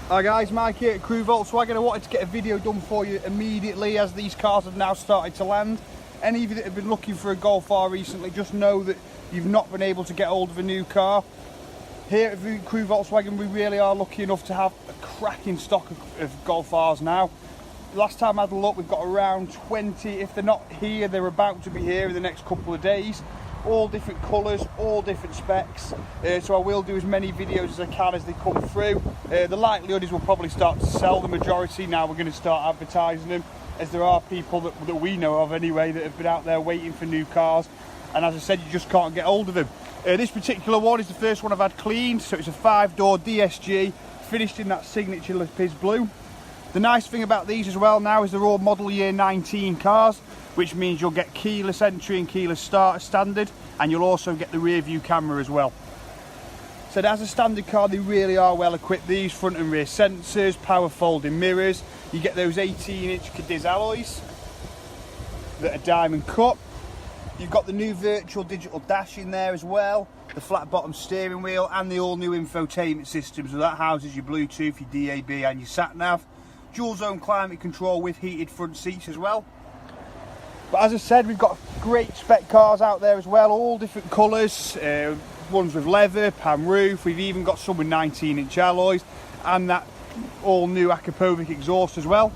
Hi guys, Mike here at Crewe Volkswagen. I wanted to get a video done for you immediately as these cars have now started to land. Any of you that have been looking for a Golf R recently, just know that you've not been able to get hold of a new car. Here at Crewe Volkswagen, we really are lucky enough to have a cracking stock of Golf Rs now. Last time I had a look, we've got around 20. If they're not here, they're about to be here in the next couple of days. All different colours, all different specs, so I will do as many videos as I can as they come through. The likelihood is we'll probably start to sell the majority. Now we're going to start advertising them, as there are people that we know of anyway that have been out there waiting for new cars, and as I said, you just can't get hold of them. This particular one is the first one I've had cleaned, so it's a 5-door DSG finished in that signature Lapiz Blue. The nice thing about these as well now is they're all model year 19 cars, which means you'll get keyless entry and keyless start as standard, and you'll also get the rear view camera as well. So as a standard car, they really are well equipped. These front and rear sensors, power folding mirrors, you get those 18-inch Cadiz alloys that are diamond cut. You've got the new virtual digital dash in there as well, the flat bottom steering wheel, and the all new infotainment system. So that houses your Bluetooth, your DAB and your Sat Nav. Dual zone climate control with heated front seats as well. But as I said, we've got great spec cars out there as well, all different colours, ones with leather, pan roof. We've even got some with 19-inch alloys and that all new Akrapovic exhaust as well.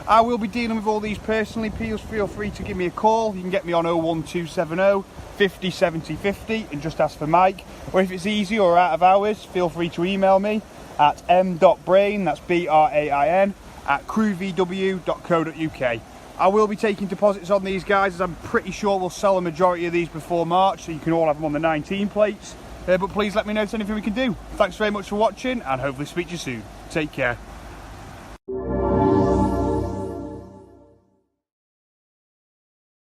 I will be dealing with all these personally. Please feel free to give me a call. You can get me on 01270 50 70 50 and just ask for Mike. Or if it's easy or out of hours, feel free to email me at m.brain, that's BRAIN, at crewvw.co.uk. I will be taking deposits on these guys, as I'm pretty sure we'll sell a majority of these before March, so you can all have them on the 19 plates. But please let me know if there's anything we can do. Thanks very much for watching, and hopefully speak to you soon. Take care.